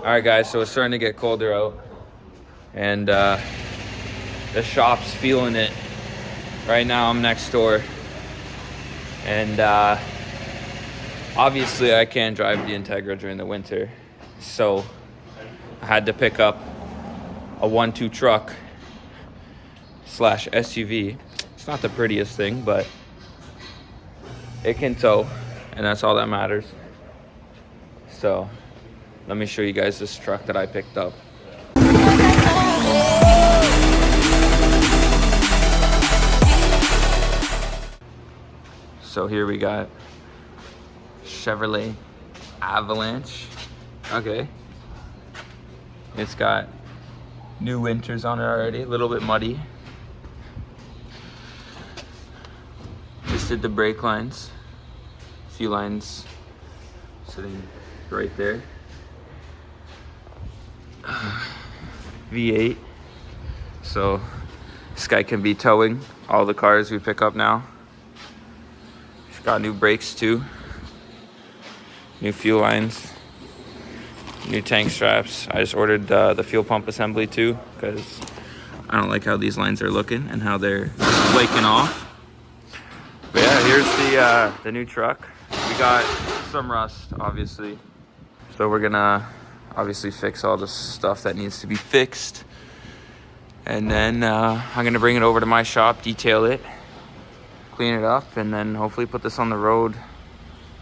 All right, guys, so it's starting to get colder out, and the shop's feeling it. Right now, I'm next door, and obviously, I can't drive the Integra during the winter, so I had to pick up a 1-2 truck slash SUV. It's not the prettiest thing, but it can tow, and that's all that matters. So let me show you guys this truck that I picked up. So here we got Chevrolet Avalanche. Okay. It's got new winters on it already, a little bit muddy. Just did the brake lines. A few lines sitting right there. V8. So this guy can be towing all the cars we pick up now. It's got new brakes too. New fuel lines. New tank straps. I just ordered the fuel pump assembly too, because I don't like how these lines are looking and how they're flaking off. But yeah, here's the new truck. We got some rust, obviously. So we're gonna obviously fix all the stuff that needs to be fixed. And then I'm gonna bring it over to my shop, detail it, clean it up, and then hopefully put this on the road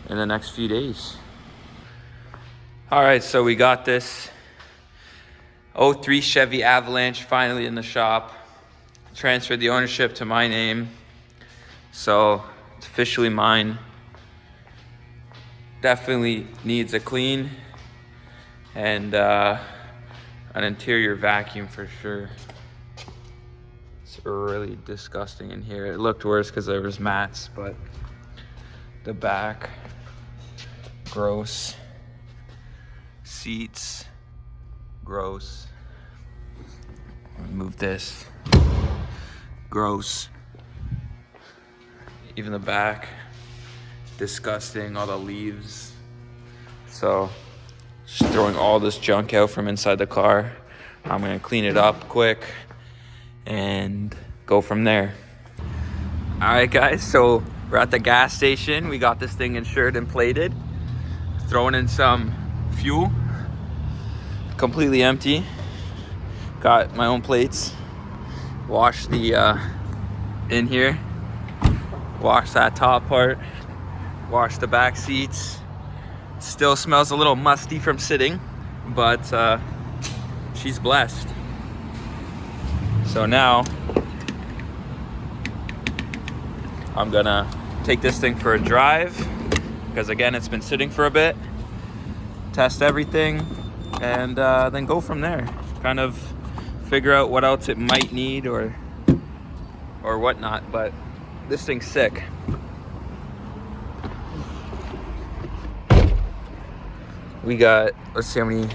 in the next few days. All right, so we got this 03 Chevy Avalanche finally in the shop. Transferred the ownership to my name, so it's officially mine. Definitely needs a clean and an interior vacuum for sure. It's really disgusting in here. It looked worse because there was mats, but the back, gross. Seats, gross. Move this, gross. Even the back, disgusting, all the leaves. So just throwing all this junk out from inside the car. I'm gonna clean it up quick and go from there. All right, guys, so we're at the gas station. We got this thing insured and plated. Throwing in some fuel. Completely empty. Got my own plates. Wash the in here. Wash that top part. Wash the back seats. Still smells a little musty from sitting, but she's blessed. So now I'm gonna take this thing for a drive, because again, it's been sitting for a bit. Test everything, and then go from there. Kind of figure out what else it might need or whatnot, but this thing's sick. We got, let's see how many,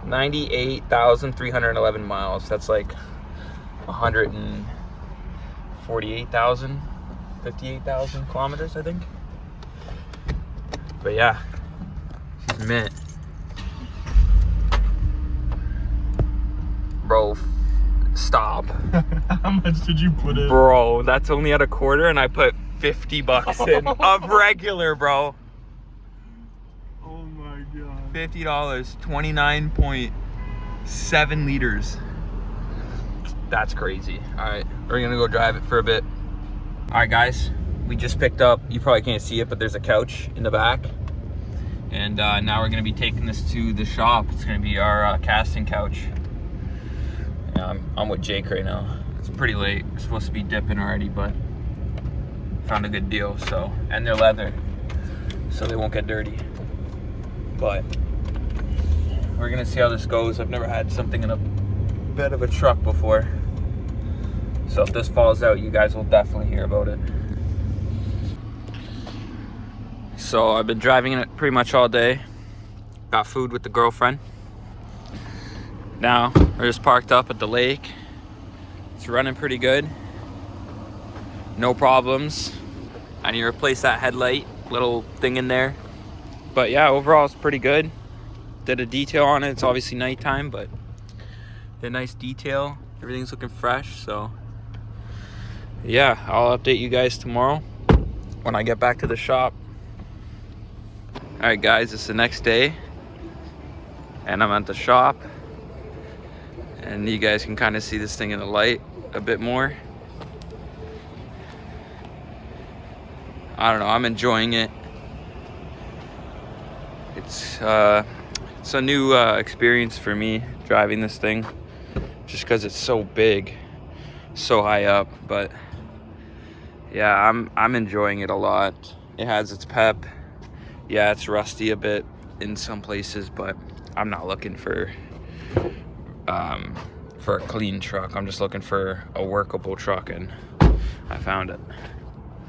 98,311 miles. That's like 148,000, 58,000 kilometers, I think. But yeah, she's mint. Bro, stop. How much did you put in? Bro, that's only at a quarter, and I put $50 in of regular, bro. Oh my god. $50, 29.7 liters. That's crazy. All right, we're gonna go drive it for a bit. All right, guys, we just picked up, you probably can't see it, but there's a couch in the back. And now we're gonna be taking this to the shop. It's gonna be our casting couch. Yeah, I'm with Jake right now. It's pretty late. We're supposed to be dipping already, but found a good deal. So, and they're leather, so they won't get dirty. But we're gonna see how this goes. I've never had something in a bed of a truck before, so if this falls out, you guys will definitely hear about it. So I've been driving in it pretty much all day. Got food with the girlfriend. Now we're just parked up at the lake. It's running pretty good. No problems. I need to replace that headlight, little thing in there. But yeah, overall it's pretty good. Did a detail on it. It's obviously nighttime, but did a nice detail. Everything's looking fresh, so yeah, I'll update you guys tomorrow when I get back to the shop. All right, guys, it's the next day, and I'm at the shop, and you guys can kind of see this thing in the light a bit more. I don't know, I'm enjoying it. It's a new experience for me driving this thing, just because it's so big, so high up. But yeah, I'm enjoying it a lot. It has its pep. Yeah, it's rusty a bit in some places, but I'm not looking for a clean truck. I'm just looking for a workable truck, and I found it.